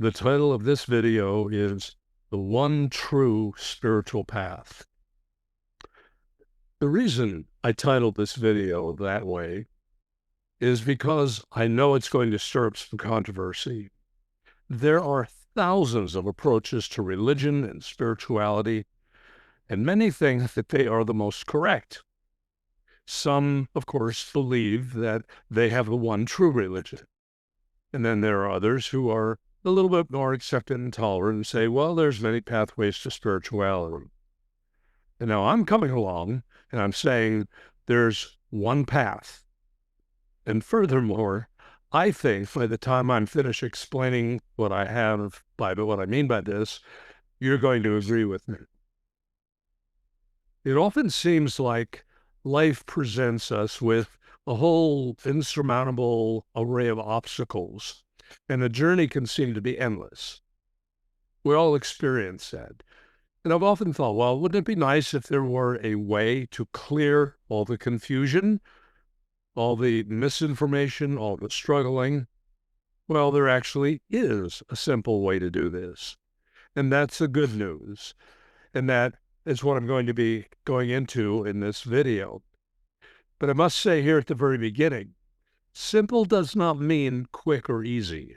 The title of this video is The One True Spiritual Path. The reason I titled this video that way is because I know it's going to stir up some controversy. There are thousands of approaches to religion and spirituality, and many think that they are the most correct. Some, of course, believe that they have the one true religion. And then there are others who are a little bit more acceptant and tolerant and say, well, there's many pathways to spirituality. And now I'm coming along and I'm saying there's one path. And furthermore, I think by the time I'm finished explaining what I have by what I mean by this, you're going to agree with me. It often seems like life presents us with a whole insurmountable array of obstacles, and the journey can seem to be endless. We all experience that. And I've often thought, well, wouldn't it be nice if there were a way to clear all the confusion, all the misinformation, all the struggling? Well, there actually is a simple way to do this. And that's the good news. And that is what I'm going to be going into in this video. But I must say here at the very beginning, simple does not mean quick or easy.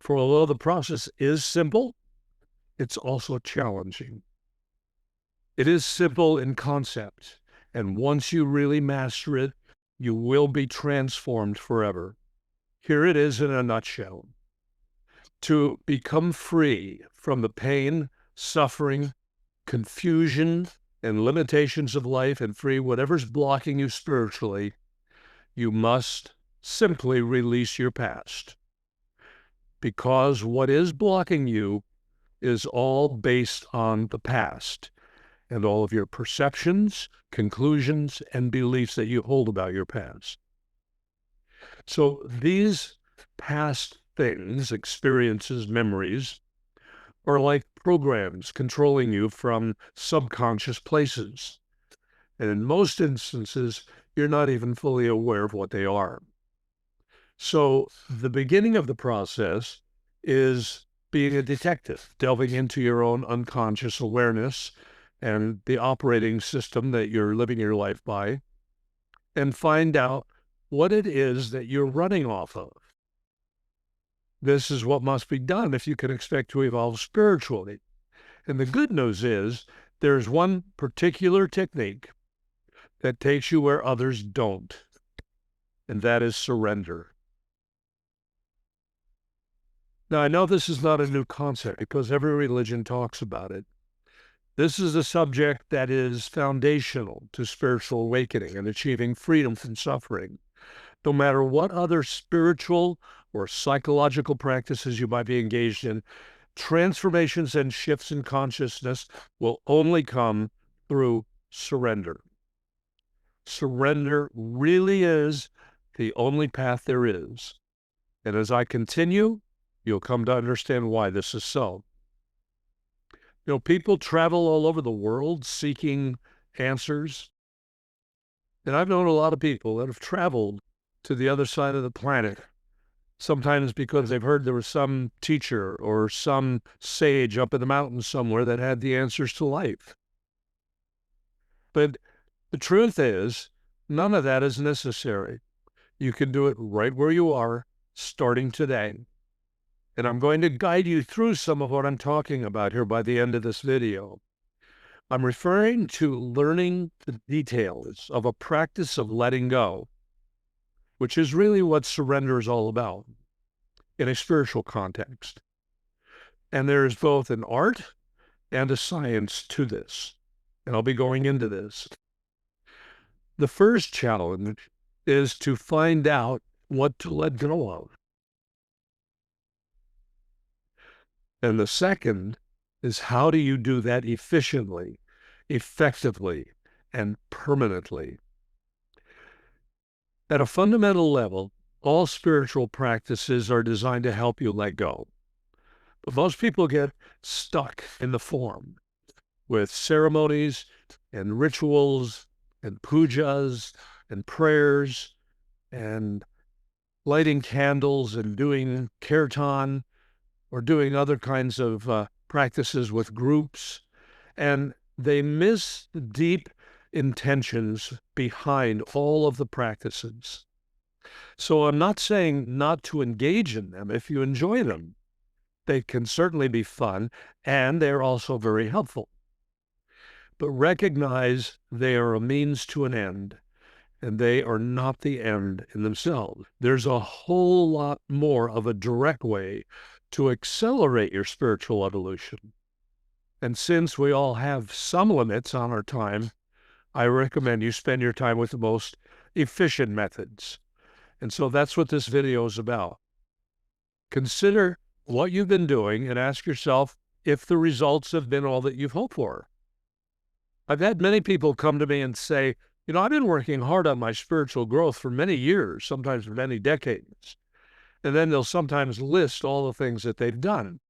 For although the process is simple, it's also challenging. It is simple in concept, and once you really master it, you will be transformed forever. Here it is in a nutshell. To become free from the pain, suffering, confusion, and limitations of life, and free whatever's blocking you spiritually, you must simply release your past. Because what is blocking you is all based on the past and all of your perceptions, conclusions, and beliefs that you hold about your past. So these past things, experiences, memories, are like programs controlling you from subconscious places. And in most instances, you're not even fully aware of what they are. So the beginning of the process is being a detective, delving into your own unconscious awareness and the operating system that you're living your life by, and find out what it is that you're running off of. This is what must be done if you can expect to evolve spiritually. And the good news is there's one particular technique that takes you where others don't, and that is surrender. Now, I know this is not a new concept because every religion talks about it. This is a subject that is foundational to spiritual awakening and achieving freedom from suffering. No matter what other spiritual or psychological practices you might be engaged in, transformations and shifts in consciousness will only come through surrender. Surrender really is the only path there is. And as I continue, you'll come to understand why this is so. You know, people travel all over the world seeking answers. And I've known a lot of people that have traveled to the other side of the planet, sometimes because they've heard there was some teacher or some sage up in the mountains somewhere that had the answers to life. But the truth is, none of that is necessary. You can do it right where you are, starting today. And I'm going to guide you through some of what I'm talking about here by the end of this video. I'm referring to learning the details of a practice of letting go, which is really what surrender is all about in a spiritual context. And there is both an art and a science to this. And I'll be going into this. The first challenge is to find out what to let go of. And the second is how do you do that efficiently, effectively, and permanently? At a fundamental level, all spiritual practices are designed to help you let go. But most people get stuck in the form with ceremonies and rituals and pujas and prayers and lighting candles and doing kirtan or doing other kinds of practices with groups, and they miss the deep intentions behind all of the practices. So I'm not saying not to engage in them if you enjoy them. They can certainly be fun, and they're also very helpful. But recognize they are a means to an end, and they are not the end in themselves. There's a whole lot more of a direct way to accelerate your spiritual evolution. And since we all have some limits on our time, I recommend you spend your time with the most efficient methods. And so that's what this video is about. Consider what you've been doing and ask yourself if the results have been all that you've hoped for. I've had many people come to me and say, I've been working hard on my spiritual growth for many years, sometimes for many decades. And then they'll sometimes list all the things that they've done.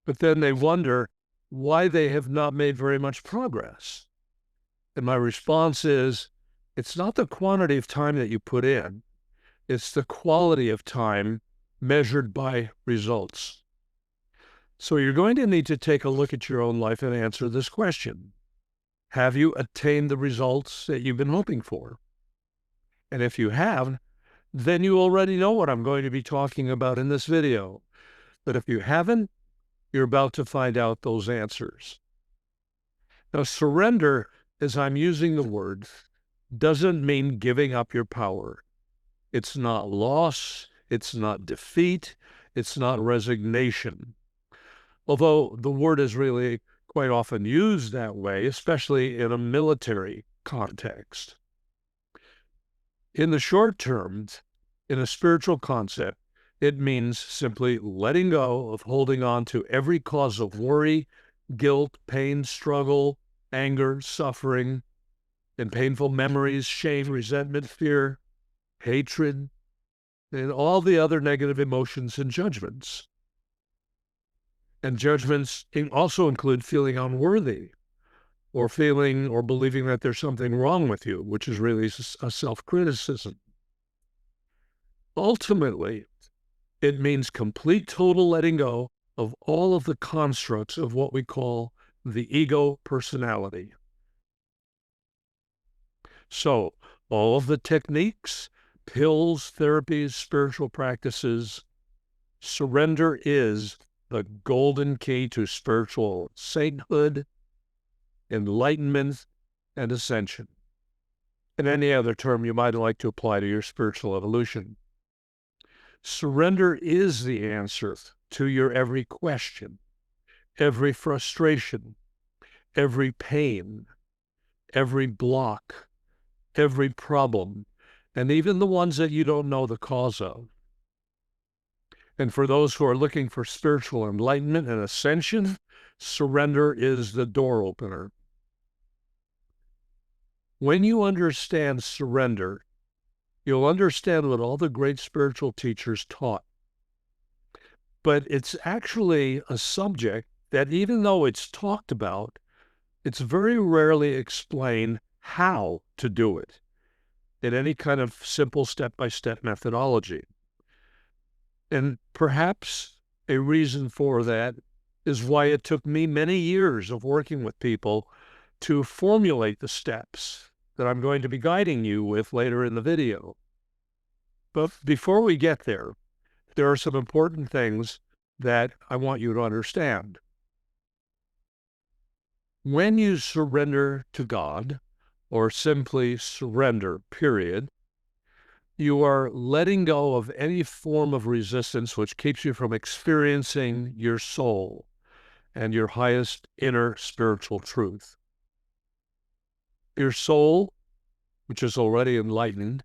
But then they wonder why they have not made very much progress. And my response is, it's not the quantity of time that you put in, it's the quality of time measured by results. So you're going to need to take a look at your own life and answer this question. Have you attained the results that you've been hoping for? And if you have, then you already know what I'm going to be talking about in this video. But if you haven't, you're about to find out those answers. Now, surrender, as I'm using the word, doesn't mean giving up your power. It's not loss, it's not defeat, it's not resignation. Although the word is really quite often used that way, especially in a military context. In the short term, in a spiritual concept, it means simply letting go of holding on to every cause of worry, guilt, pain, struggle, anger, suffering, and painful memories, shame, resentment, fear, hatred, and all the other negative emotions and judgments. And judgments also include feeling unworthy or feeling or believing that there's something wrong with you, which is really a self-criticism. Ultimately, it means complete total letting go of all of the constructs of what we call the ego personality. So all of the techniques, pills, therapies, spiritual practices, surrender is the golden key to spiritual sainthood, enlightenment, and ascension, and any other term you might like to apply to your spiritual evolution. Surrender is the answer to your every question, every frustration, every pain, every block, every problem, and even the ones that you don't know the cause of. And for those who are looking for spiritual enlightenment and ascension, surrender is the door opener. When you understand surrender, you'll understand what all the great spiritual teachers taught. But it's actually a subject that, even though it's talked about, it's very rarely explained how to do it in any kind of simple step-by-step methodology. And perhaps a reason for that is why it took me many years of working with people to formulate the steps that I'm going to be guiding you with later in the video. But before we get there, there are some important things that I want you to understand. When you surrender to God, or simply surrender, period, you are letting go of any form of resistance which keeps you from experiencing your soul and your highest inner spiritual truth. Your soul, which is already enlightened,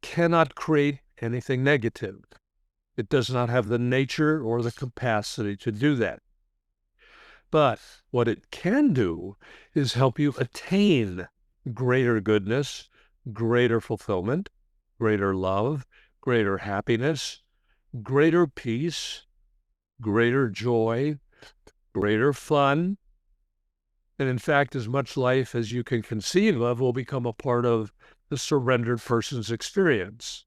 cannot create anything negative. It does not have the nature or the capacity to do that. But what it can do is help you attain greater goodness, greater fulfillment, greater love, greater happiness, greater peace, greater joy, greater fun, and in fact, as much life as you can conceive of will become a part of the surrendered person's experience.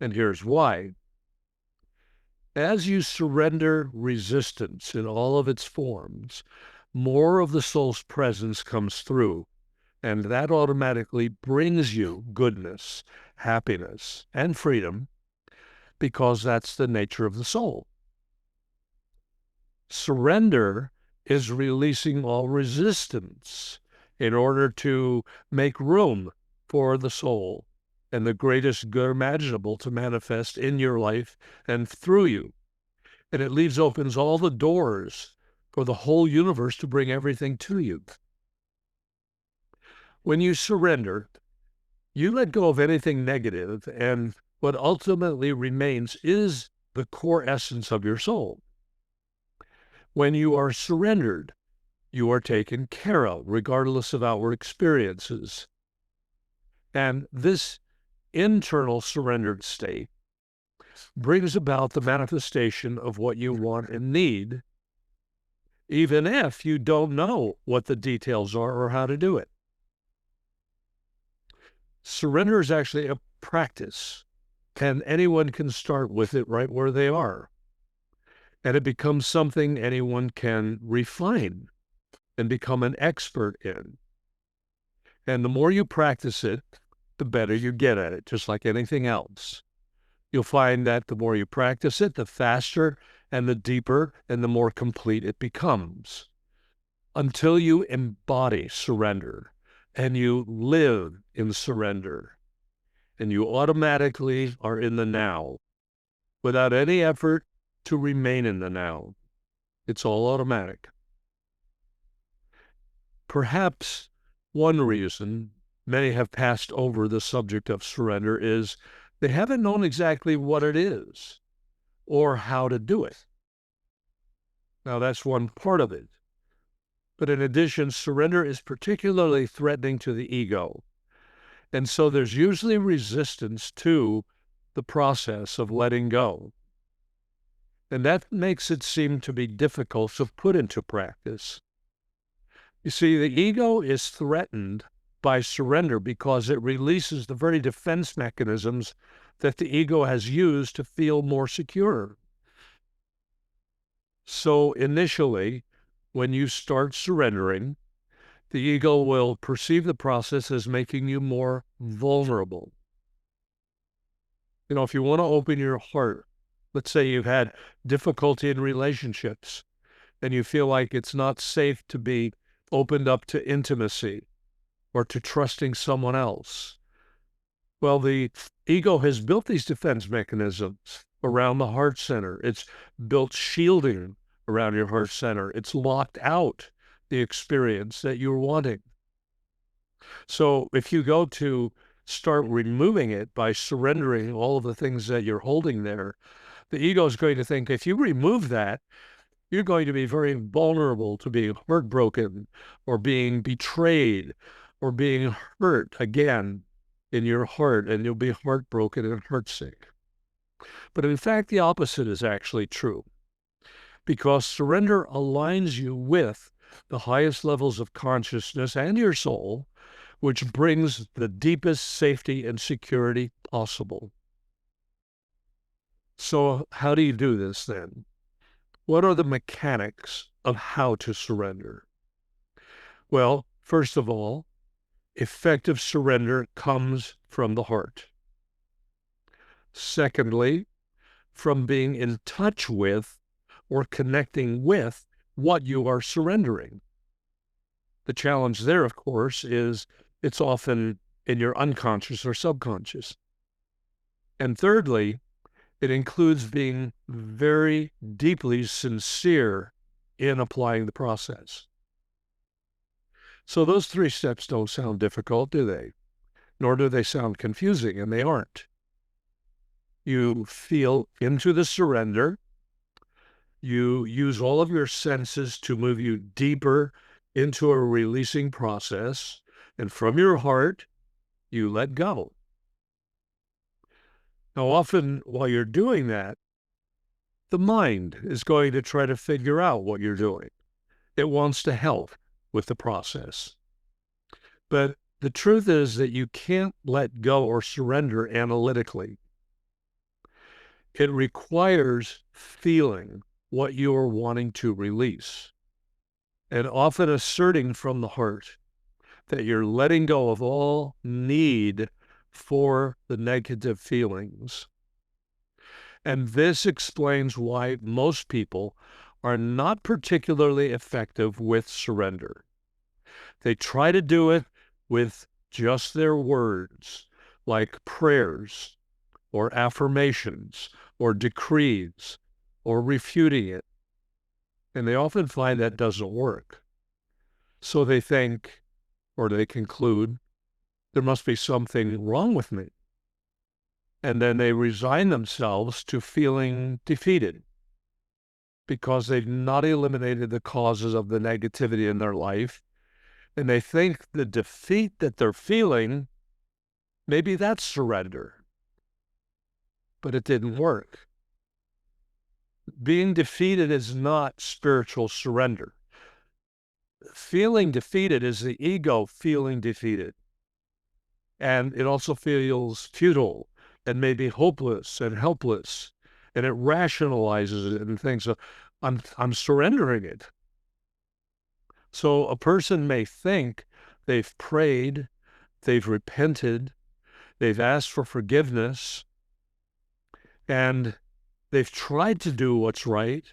And here's why. As you surrender resistance in all of its forms, more of the soul's presence comes through, and that automatically brings you goodness, happiness, and freedom because that's the nature of the soul. Surrender is releasing all resistance in order to make room for the soul and the greatest good imaginable to manifest in your life and through you. And it opens all the doors for the whole universe to bring everything to you. When you surrender, you let go of anything negative, and what ultimately remains is the core essence of your soul. When you are surrendered, you are taken care of, regardless of outward experiences. And this internal surrendered state brings about the manifestation of what you want and need, even if you don't know what the details are or how to do it. Surrender is actually a practice, and anyone can start with it right where they are. And it becomes something anyone can refine and become an expert in. And the more you practice it, the better you get at it, just like anything else. You'll find that the more you practice it, the faster and the deeper and the more complete it becomes, until you embody surrender and you live in surrender, and you automatically are in the now without any effort to remain in the now. It's all automatic. Perhaps one reason many have passed over the subject of surrender is they haven't known exactly what it is or how to do it. Now, that's one part of it. But in addition, surrender is particularly threatening to the ego. And so there's usually resistance to the process of letting go. And that makes it seem to be difficult to put into practice. You see, the ego is threatened by surrender because it releases the very defense mechanisms that the ego has used to feel more secure. So initially, when you start surrendering, the ego will perceive the process as making you more vulnerable. If you want to open your heart, let's say you've had difficulty in relationships and you feel like it's not safe to be opened up to intimacy or to trusting someone else. Well, the ego has built these defense mechanisms around the heart center. It's built shielding around your heart center. It's locked out the experience that you're wanting. So if you go to start removing it by surrendering all of the things that you're holding there, the ego is going to think if you remove that, you're going to be very vulnerable to being heartbroken or being betrayed or being hurt again in your heart, and you'll be heartbroken and heartsick. But in fact, the opposite is actually true, because surrender aligns you with the highest levels of consciousness and your soul, which brings the deepest safety and security possible. So how do you do this then? What are the mechanics of how to surrender? Well, first of all, effective surrender comes from the heart. Secondly, from being in touch with or connecting with what you are surrendering. The challenge there, of course, is it's often in your unconscious or subconscious. And thirdly, it includes being very deeply sincere in applying the process. So those three steps don't sound difficult, do they? Nor do they sound confusing, and they aren't. You feel into the surrender. You use all of your senses to move you deeper into a releasing process. And from your heart, you let go. Now, often while you're doing that, the mind is going to try to figure out what you're doing. It wants to help with the process. But the truth is that you can't let go or surrender analytically. It requires feeling what you are wanting to release and often asserting from the heart that you're letting go of all need for the negative feelings. And this explains why most people are not particularly effective with surrender. They try to do it with just their words, like prayers or affirmations or decrees or refuting it. And they often find that doesn't work. So they think, or they conclude, there must be something wrong with me. And then they resign themselves to feeling defeated because they've not eliminated the causes of the negativity in their life. And they think the defeat that they're feeling, maybe that's surrender. But it didn't work. Being defeated is not spiritual surrender. Feeling defeated is the ego feeling defeated. And it also feels futile and maybe hopeless and helpless. And it rationalizes it and thinks, I'm surrendering it. So a person may think they've prayed, they've repented, they've asked for forgiveness, and they've tried to do what's right,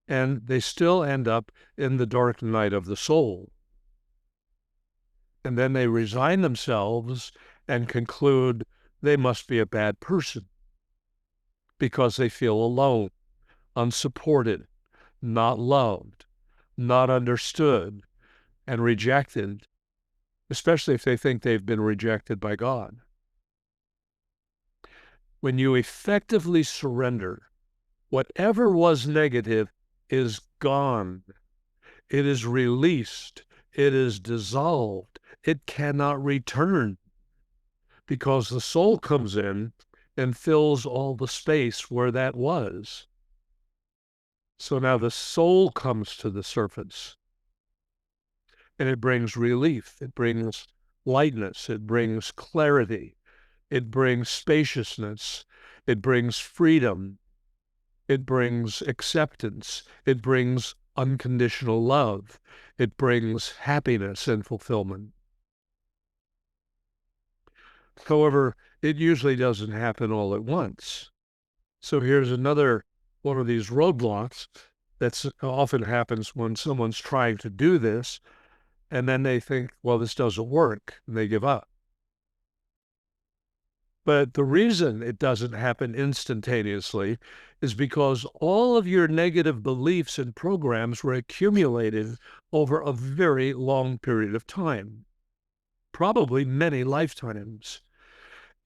and they still end up in the dark night of the soul. And then they resign themselves and conclude they must be a bad person because they feel alone, unsupported, not loved, not understood, and rejected, especially if they think they've been rejected by God. When you effectively surrender, whatever was negative is gone. It is released. It is dissolved. It cannot return because the soul comes in and fills all the space where that was. So now the soul comes to the surface and it brings relief. It brings lightness. It brings clarity. It brings spaciousness. It brings freedom. It brings acceptance. It brings unconditional love. It brings happiness and fulfillment. However, it usually doesn't happen all at once. So here's another one of these roadblocks that often happens when someone's trying to do this, and then they think, well, this doesn't work, and they give up. But the reason it doesn't happen instantaneously is because all of your negative beliefs and programs were accumulated over a very long period of time, probably many lifetimes.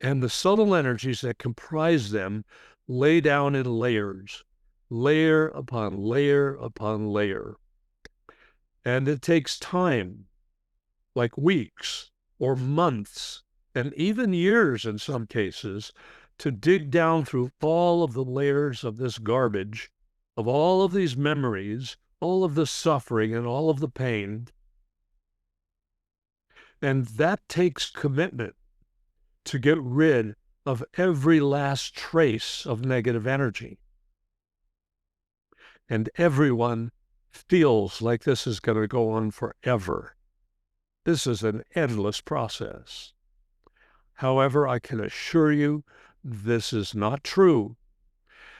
And the subtle energies that comprise them lay down in layers, layer upon layer upon layer. And it takes time, like weeks or months, and even years in some cases, to dig down through all of the layers of this garbage, of all of these memories, all of the suffering and all of the pain. And that takes commitment to get rid of every last trace of negative energy. And everyone feels like this is going to go on forever. This is an endless process. However, I can assure you this is not true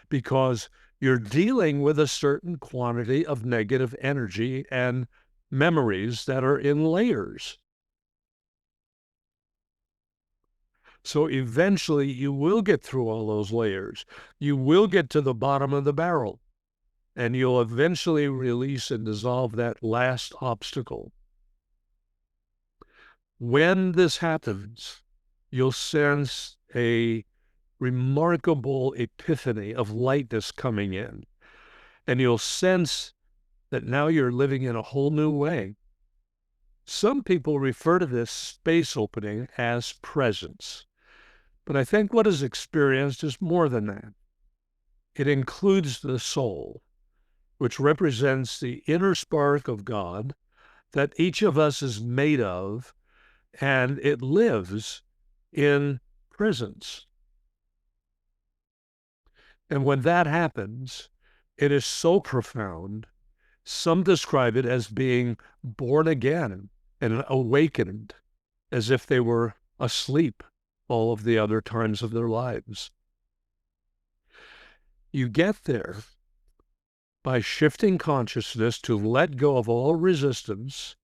because you're dealing with a certain quantity of negative energy and memories that are in layers. So eventually you will get through all those layers. You will get to the bottom of the barrel, and you'll eventually release and dissolve that last obstacle. When this happens, you'll sense a remarkable epiphany of lightness coming in, and you'll sense that now you're living in a whole new way. Some people refer to this space opening as presence. But I think what is experienced is more than that. It includes the soul, which represents the inner spark of God that each of us is made of, and it lives in presence. And when that happens, it is so profound. Some describe it as being born again and awakened, as if they were asleep all of the other times of their lives. You get there by shifting consciousness to let go of all resistance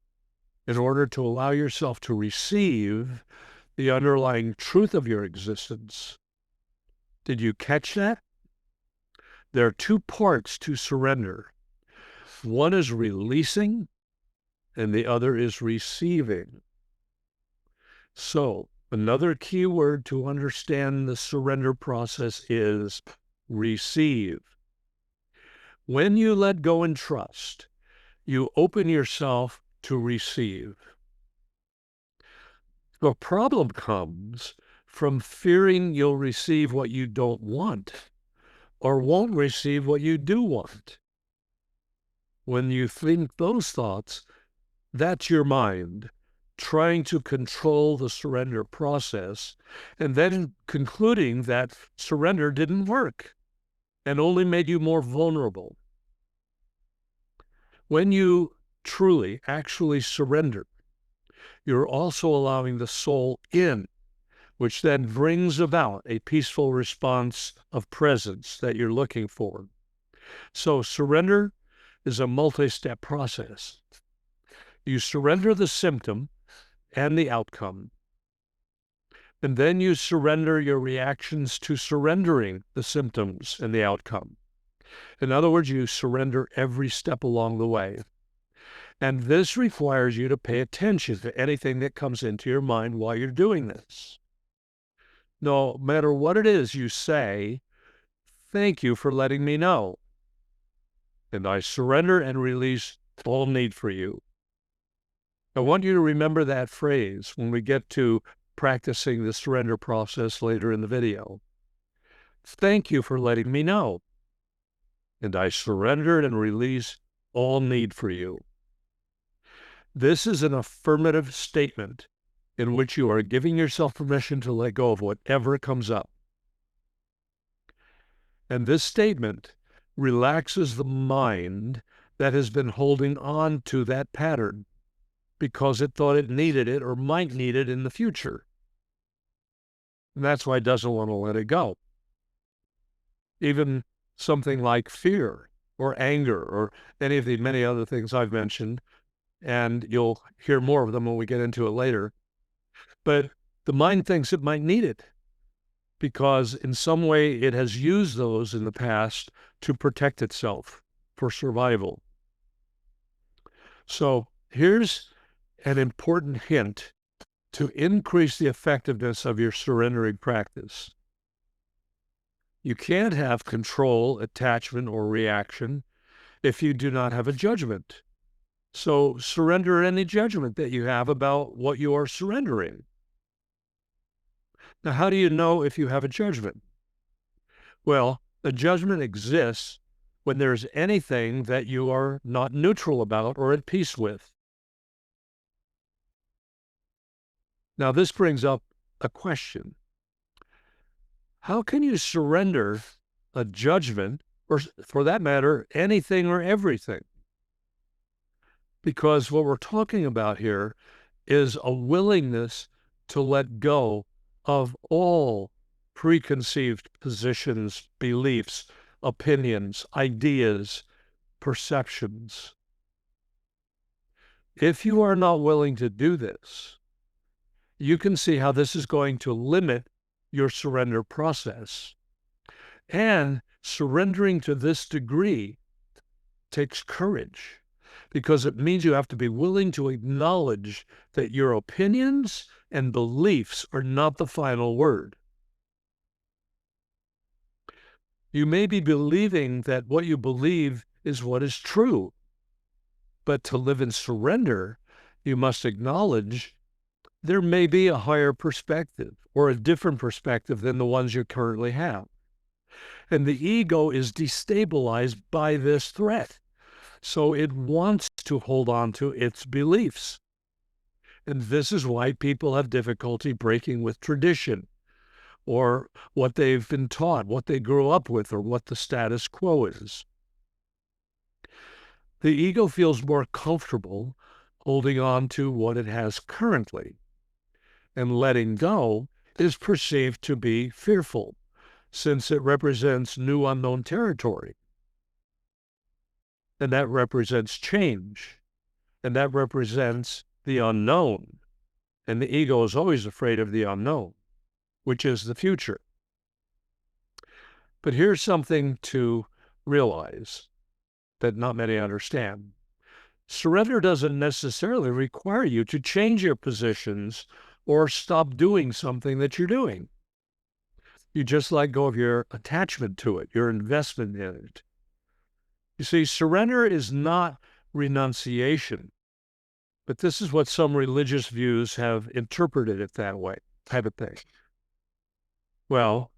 in order to allow yourself to receive the underlying truth of your existence. Did you catch that? There are two parts to surrender. One is releasing, and the other is receiving. So, another key word to understand the surrender process is receive. When you let go and trust, you open yourself to receive. The problem comes from fearing you'll receive what you don't want or won't receive what you do want. When you think those thoughts, that's your mind trying to control the surrender process and then concluding that surrender didn't work and only made you more vulnerable. When you truly, actually surrender, you're also allowing the soul in, which then brings about a peaceful response of presence that you're looking for. So surrender is a multi-step process. You surrender the symptom and the outcome, and then you surrender your reactions to surrendering the symptoms and the outcome. In other words, you surrender every step along the way. And this requires you to pay attention to anything that comes into your mind while you're doing this. No matter what it is you say, thank you for letting me know. And I surrender and release all need for you. I want you to remember that phrase when we get to practicing the surrender process later in the video. Thank you for letting me know. And I surrender and release all need for you. This is an affirmative statement in which you are giving yourself permission to let go of whatever comes up. And this statement relaxes the mind that has been holding on to that pattern because it thought it needed it or might need it in the future. And that's why it doesn't want to let it go. Even something like fear or anger or any of the many other things I've mentioned, and you'll hear more of them when we get into it later. But the mind thinks it might need it because in some way it has used those in the past to protect itself for survival. So here's an important hint to increase the effectiveness of your surrendering practice. You can't have control, attachment, or reaction if you do not have a judgment. So surrender any judgment that you have about what you are surrendering. Now, how do you know if you have a judgment? Well, a judgment exists when there's anything that you are not neutral about or at peace with. Now, this brings up a question. How can you surrender a judgment, or for that matter, anything or everything? Because what we're talking about here is a willingness to let go of all preconceived positions, beliefs, opinions, ideas, perceptions. If you are not willing to do this, you can see how this is going to limit your surrender process. And surrendering to this degree takes courage because it means you have to be willing to acknowledge that your opinions and beliefs are not the final word. You may be believing that what you believe is what is true, but to live in surrender, you must acknowledge there may be a higher perspective or a different perspective than the ones you currently have. And the ego is destabilized by this threat. So it wants to hold on to its beliefs. And this is why people have difficulty breaking with tradition or what they've been taught, what they grew up with, or what the status quo is. The ego feels more comfortable holding on to what it has currently, and letting go is perceived to be fearful, since it represents new unknown territory. And that represents change, and that represents the unknown. And the ego is always afraid of the unknown, which is the future. But here's something to realize that not many understand. Surrender doesn't necessarily require you to change your positions or stop doing something that you're doing. You just let go of your attachment to it, your investment in it. You see, surrender is not renunciation, but this is what some religious views have interpreted it that way, type of thing. Well,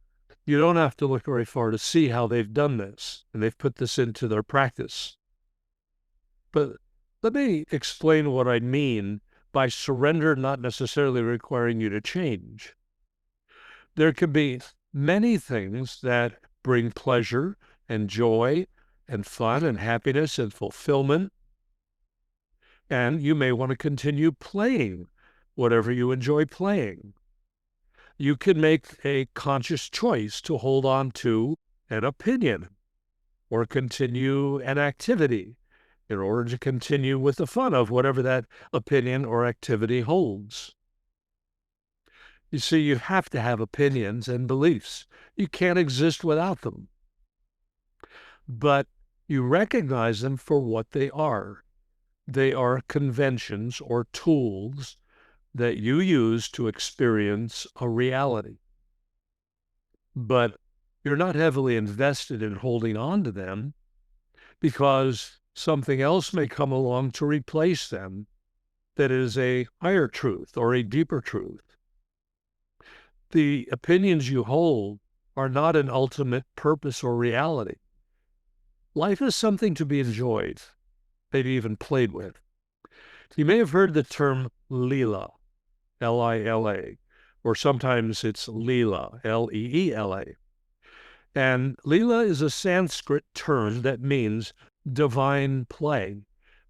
you don't have to look very far to see how they've done this, and they've put this into their practice. But let me explain what I mean by surrender not necessarily requiring you to change. There can be many things that bring pleasure and joy and fun and happiness and fulfillment. And you may want to continue playing whatever you enjoy playing. You can make a conscious choice to hold on to an opinion or continue an activity in order to continue with the fun of whatever that opinion or activity holds. You see, you have to have opinions and beliefs. You can't exist without them. But you recognize them for what they are. They are conventions or tools that you use to experience a reality. But you're not heavily invested in holding on to them because something else may come along to replace them that is a higher truth or a deeper truth. The opinions you hold are not an ultimate purpose or reality. Life is something to be enjoyed, maybe even played with. You may have heard the term Leela, L-I-L-A, or sometimes it's Leela, L-E-E-L-A. And Leela is a Sanskrit term that means divine play,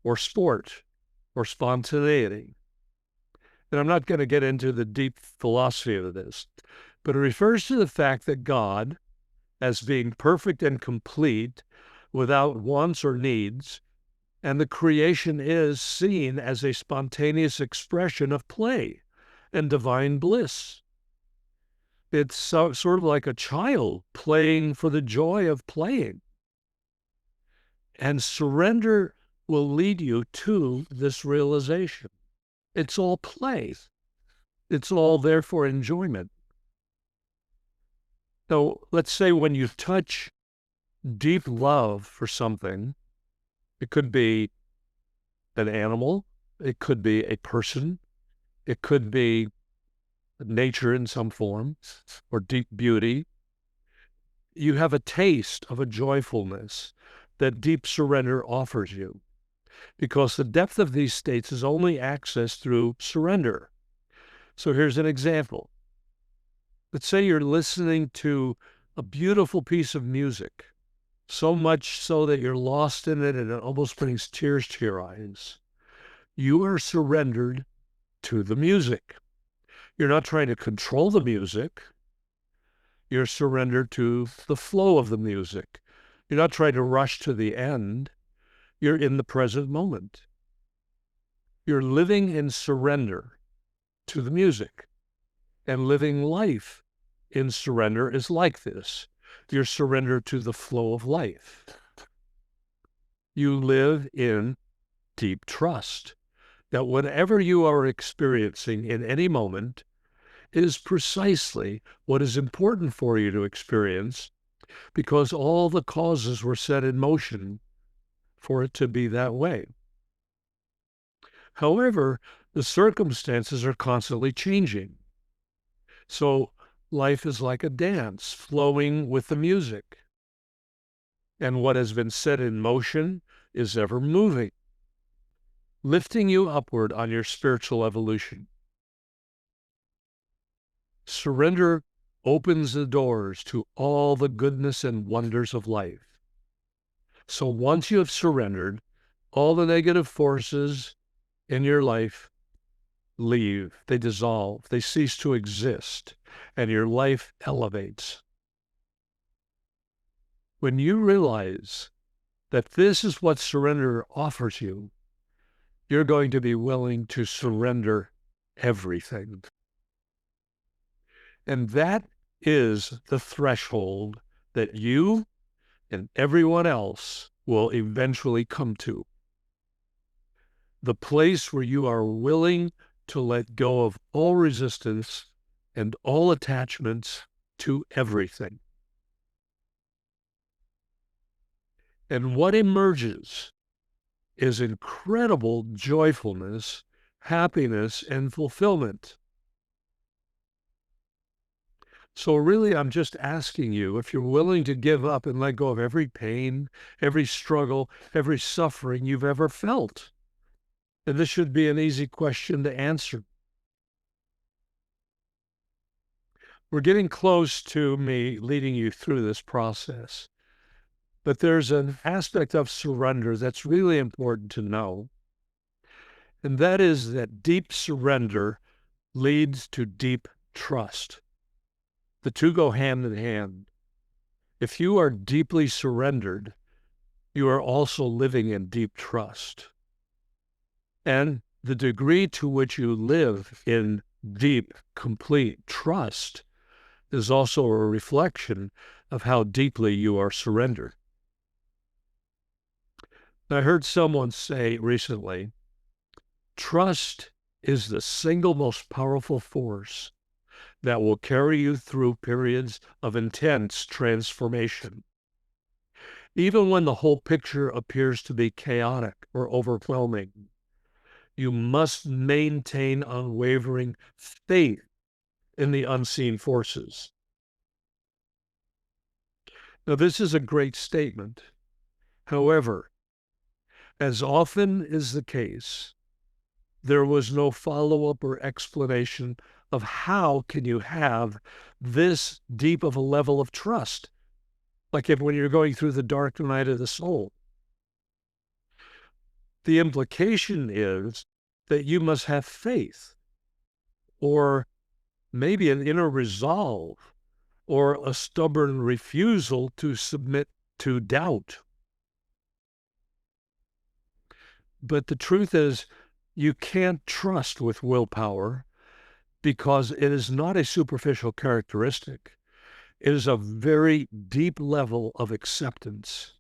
or sport, or spontaneity. And I'm not going to get into the deep philosophy of this, but it refers to the fact that God, as being perfect and complete, without wants or needs, and the creation is seen as a spontaneous expression of play and divine bliss. It's sort of like a child playing for the joy of playing. And surrender will lead you to this realization. It's all play. It's all there for enjoyment. So let's say when you touch deep love for something, it could be an animal, it could be a person, it could be nature in some form, or deep beauty. You have a taste of a joyfulness that deep surrender offers you, because the depth of these states is only accessed through surrender. So here's an example. Let's say you're listening to a beautiful piece of music, so much so that you're lost in it and it almost brings tears to your eyes. You are surrendered to the music. You're not trying to control the music. You're surrendered to the flow of the music. You're not trying to rush to the end. You're in the present moment. You're living in surrender to the music. And living life in surrender is like this. You're surrendered to the flow of life. You live in deep trust that whatever you are experiencing in any moment is precisely what is important for you to experience, because all the causes were set in motion for it to be that way. However, the circumstances are constantly changing. So life is like a dance flowing with the music. And what has been set in motion is ever moving, lifting you upward on your spiritual evolution. Surrender opens the doors to all the goodness and wonders of life. So once you have surrendered, all the negative forces in your life leave, they dissolve, they cease to exist, and your life elevates. When you realize that this is what surrender offers you, you're going to be willing to surrender everything. And that is the threshold that you and everyone else will eventually come to. The place where you are willing to let go of all resistance and all attachments to everything. And what emerges is incredible joyfulness, happiness, and fulfillment. So really, I'm just asking you, if you're willing to give up and let go of every pain, every struggle, every suffering you've ever felt. And this should be an easy question to answer. We're getting close to me leading you through this process. But there's an aspect of surrender that's really important to know. And that is that deep surrender leads to deep trust. The two go hand in hand. If you are deeply surrendered, you are also living in deep trust. And the degree to which you live in deep, complete trust is also a reflection of how deeply you are surrendered. I heard someone say recently, trust is the single most powerful force that will carry you through periods of intense transformation. Even when the whole picture appears to be chaotic or overwhelming, you must maintain unwavering faith in the unseen forces. Now, this is a great statement. However, as often is the case, there was no follow-up or explanation of how can you have this deep of a level of trust, like when you're going through the dark night of the soul. The implication is that you must have faith, or maybe an inner resolve, or a stubborn refusal to submit to doubt. But the truth is, you can't trust with willpower because it is not a superficial characteristic. It is a very deep level of acceptance,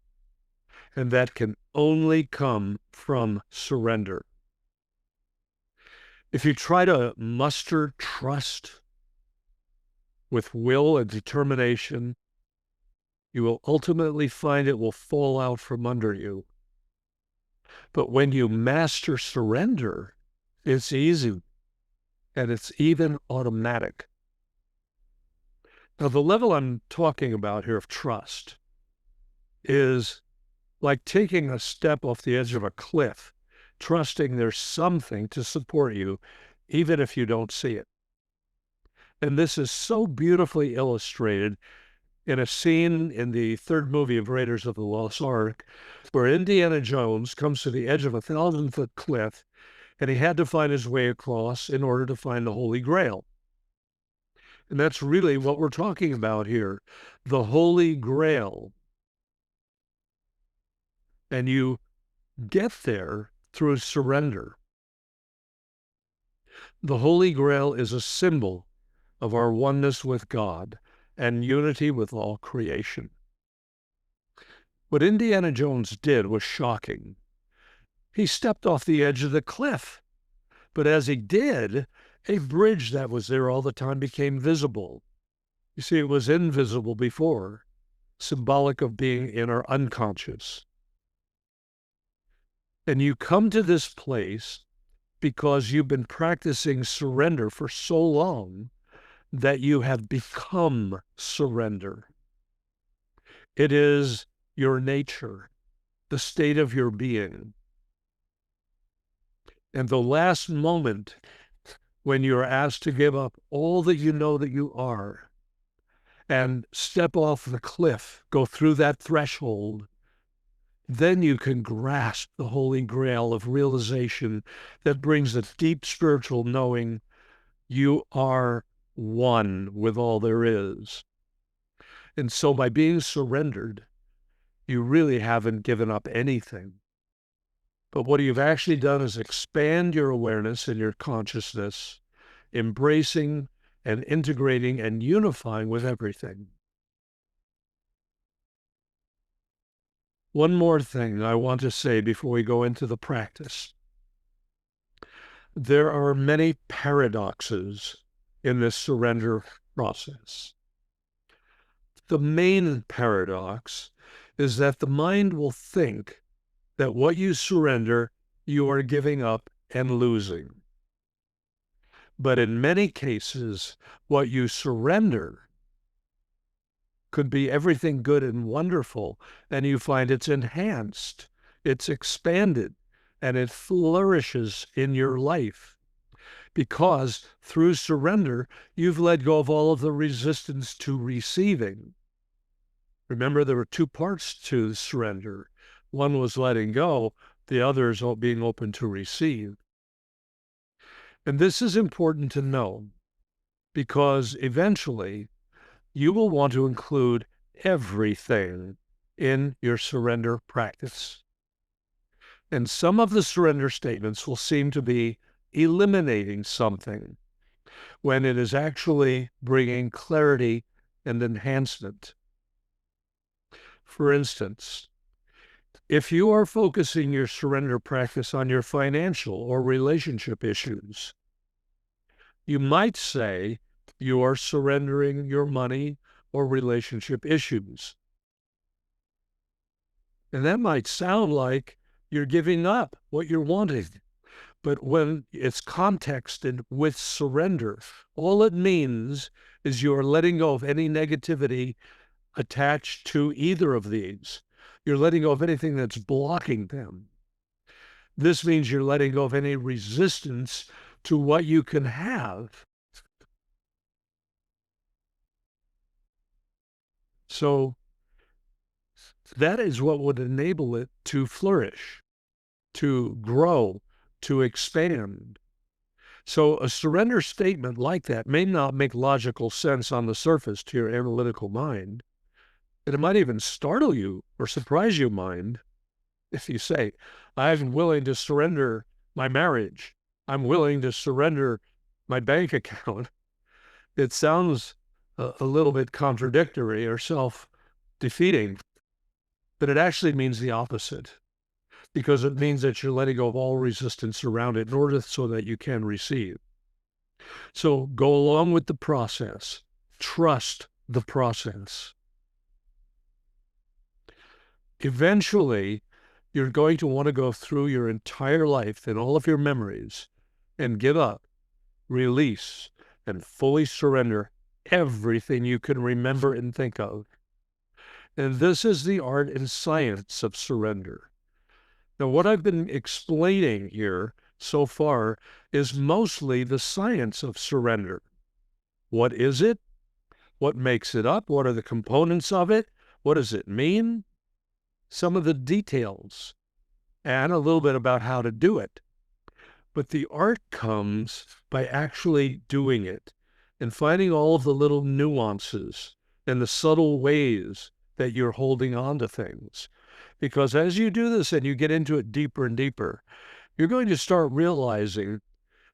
and that can only come from surrender. If you try to muster trust with will and determination, you will ultimately find it will fall out from under you. But when you master surrender, it's easy and it's even automatic. Now, the level I'm talking about here of trust is like taking a step off the edge of a cliff, trusting there's something to support you, even if you don't see it. And this is so beautifully illustrated in a scene in the third movie of Raiders of the Lost Ark, where Indiana Jones comes to the edge of a 1,000-foot cliff, and he had to find his way across in order to find the Holy Grail. And that's really what we're talking about here, the Holy Grail. And you get there through surrender. The Holy Grail is a symbol of our oneness with God and unity with all creation. What Indiana Jones did was shocking. He stepped off the edge of the cliff, but as he did, a bridge that was there all the time became visible. You see, it was invisible before, symbolic of being in our unconscious. And you come to this place because you've been practicing surrender for so long that you have become surrender. It is your nature, the state of your being. And the last moment when you're asked to give up all that you know that you are, and step off the cliff, go through that threshold, then you can grasp the holy grail of realization that brings a deep spiritual knowing you are one with all there is. And so by being surrendered, you really haven't given up anything. But what you've actually done is expand your awareness and your consciousness, embracing and integrating and unifying with everything. One more thing I want to say before we go into the practice. There are many paradoxes in this surrender process. The main paradox is that the mind will think that what you surrender, you are giving up and losing. But in many cases, what you surrender could be everything good and wonderful, and you find it's enhanced, it's expanded, and it flourishes in your life. Because through surrender, you've let go of all of the resistance to receiving. Remember, there were two parts to surrender. One was letting go, the other is being open to receive. And this is important to know because eventually you will want to include everything in your surrender practice. And some of the surrender statements will seem to be eliminating something when it is actually bringing clarity and enhancement. For instance, if you are focusing your surrender practice on your financial or relationship issues, you might say you are surrendering your money or relationship issues. And that might sound like you're giving up what you're wanting. But when it's contexted with surrender, all it means is you're letting go of any negativity attached to either of these. You're letting go of anything that's blocking them. This means you're letting go of any resistance to what you can have. So that is what would enable it to flourish, to grow, to expand. So a surrender statement like that may not make logical sense on the surface to your analytical mind, and it might even startle you or surprise your mind if you say, I'm willing to surrender my marriage. I'm willing to surrender my bank account. It sounds a little bit contradictory or self-defeating, but it actually means the opposite because it means that you're letting go of all resistance around it in order so that you can receive. So go along with the process. Trust the process. Eventually, you're going to want to go through your entire life and all of your memories and give up, release, and fully surrender everything you can remember and think of. And this is the art and science of surrender. Now, what I've been explaining here so far is mostly the science of surrender. What is it? What makes it up? What are the components of it? What does it mean? Some of the details, and a little bit about how to do it. But the art comes by actually doing it and finding all of the little nuances and the subtle ways that you're holding on to things. Because as you do this and you get into it deeper and deeper, you're going to start realizing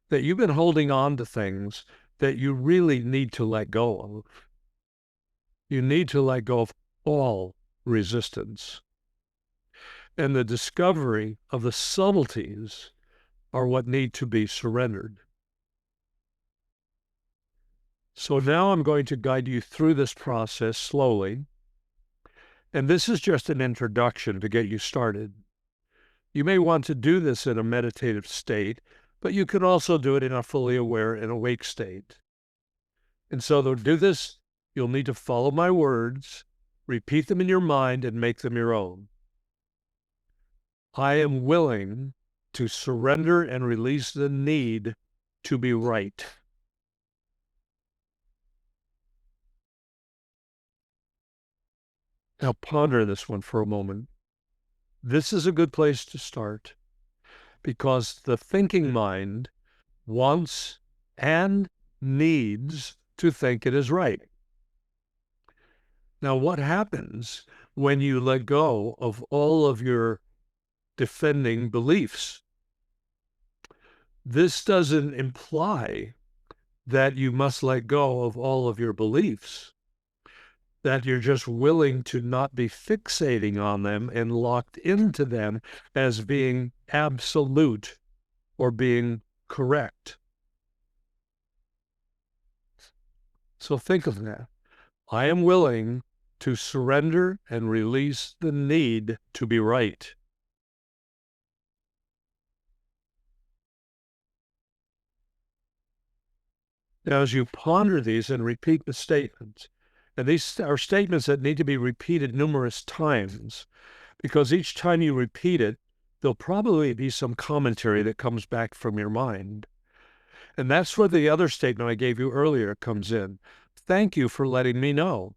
that you've been holding on to things that you really need to let go of. You need to let go of all resistance. And the discovery of the subtleties are what need to be surrendered. So now I'm going to guide you through this process slowly. And this is just an introduction to get you started. You may want to do this in a meditative state, but you can also do it in a fully aware and awake state. And so to do this, you'll need to follow my words, repeat them in your mind, and make them your own. I am willing to surrender and release the need to be right. Now ponder this one for a moment. This is a good place to start because the thinking mind wants and needs to think it is right. Now, what happens when you let go of all of your defending beliefs? This doesn't imply that you must let go of all of your beliefs, that you're just willing to not be fixating on them and locked into them as being absolute or being correct. So think of that. I am willing to surrender and release the need to be right. Now, as you ponder these and repeat the statements, and these are statements that need to be repeated numerous times, because each time you repeat it, there'll probably be some commentary that comes back from your mind. And that's where the other statement I gave you earlier comes in. Thank you for letting me know.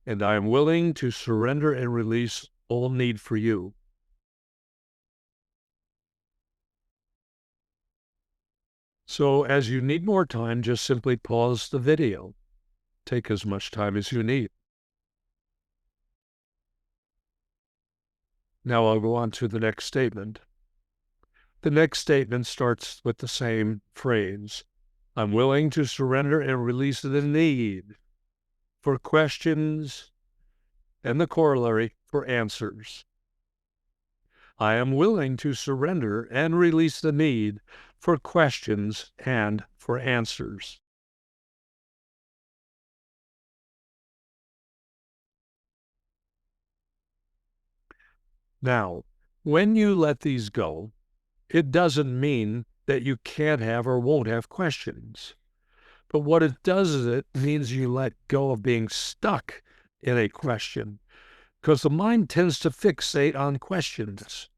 And I am willing to surrender and release all need for you. So as you need more time, just simply pause the video. Take as much time as you need. Now I'll go on to the next statement. The next statement starts with the same phrase. I'm willing to surrender and release the need for questions and the corollary for answers. I am willing to surrender and release the need for questions and for answers. Now, when you let these go, it doesn't mean that you can't have or won't have questions. But what it does is it means you let go of being stuck in a question, because the mind tends to fixate on questions.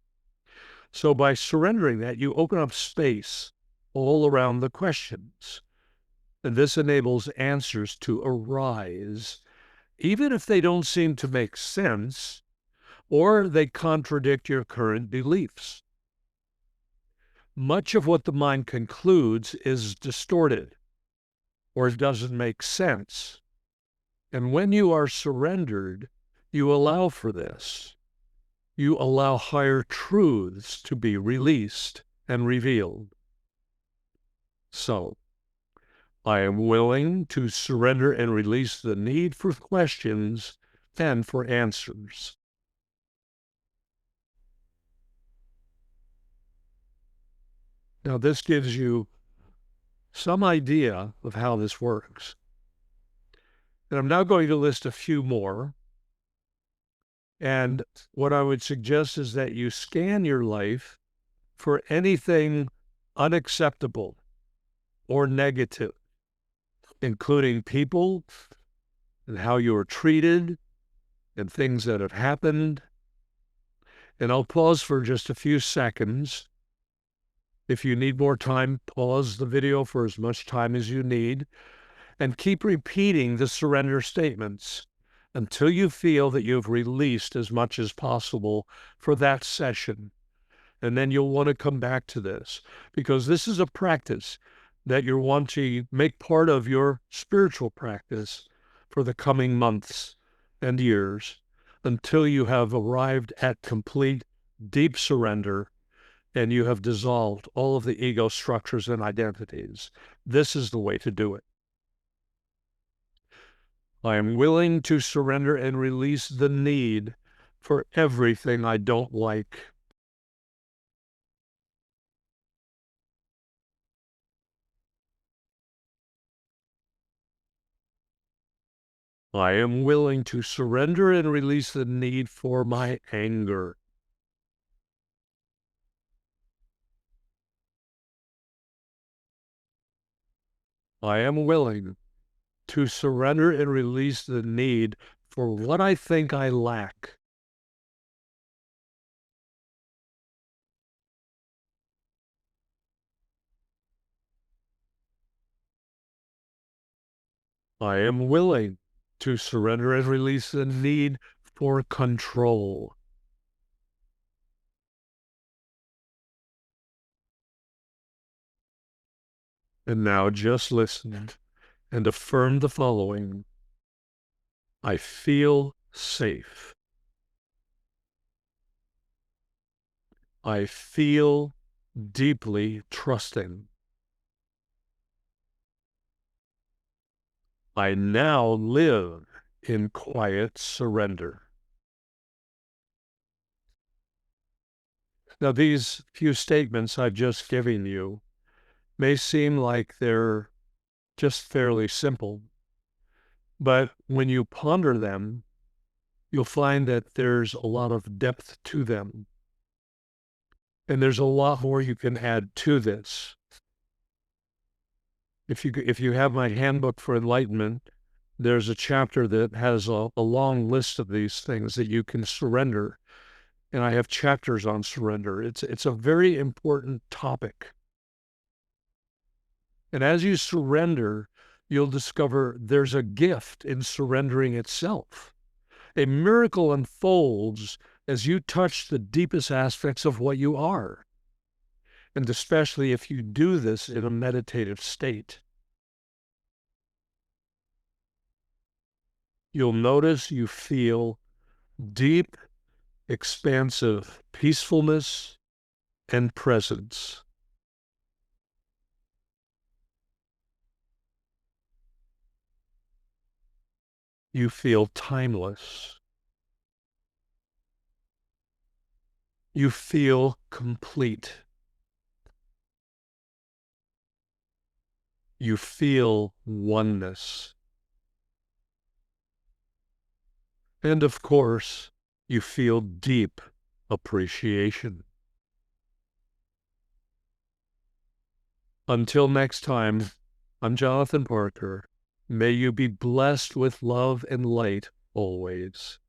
So by surrendering that, you open up space all around the questions. And this enables answers to arise, even if they don't seem to make sense or they contradict your current beliefs. Much of what the mind concludes is distorted or doesn't make sense. And when you are surrendered, you allow for this. You allow higher truths to be released and revealed. So, I am willing to surrender and release the need for questions and for answers. Now, this gives you some idea of how this works. And I'm now going to list a few more. And what I would suggest is that you scan your life for anything unacceptable or negative, including people and how you were treated and things that have happened. And I'll pause for just a few seconds. If you need more time, pause the video for as much time as you need and keep repeating the surrender statements until you feel that you've released as much as possible for that session. And then you'll want to come back to this because this is a practice that you want to make part of your spiritual practice for the coming months and years until you have arrived at complete deep surrender and you have dissolved all of the ego structures and identities. This is the way to do it. I am willing to surrender and release the need for everything I don't like. I am willing to surrender and release the need for my anger. I am willing to surrender and release the need for what I think I lack. I am willing to surrender and release the need for control. And now just listen and affirm the following. I feel safe. I feel deeply trusting. I now live in quiet surrender. Now, these few statements I've just given you may seem like they're just fairly simple, but when you ponder them, you'll find that there's a lot of depth to them. And there's a lot more you can add to this. If you have my handbook for enlightenment, there's a chapter that has a long list of these things that you can surrender. And I have chapters on surrender. It's a very important topic. And as you surrender, you'll discover there's a gift in surrendering itself. A miracle unfolds as you touch the deepest aspects of what you are, and especially if you do this in a meditative state. You'll notice you feel deep, expansive peacefulness and presence. You feel timeless. You feel complete. You feel oneness. And of course, you feel deep appreciation. Until next time, I'm Jonathan Parker. May you be blessed with love and light always.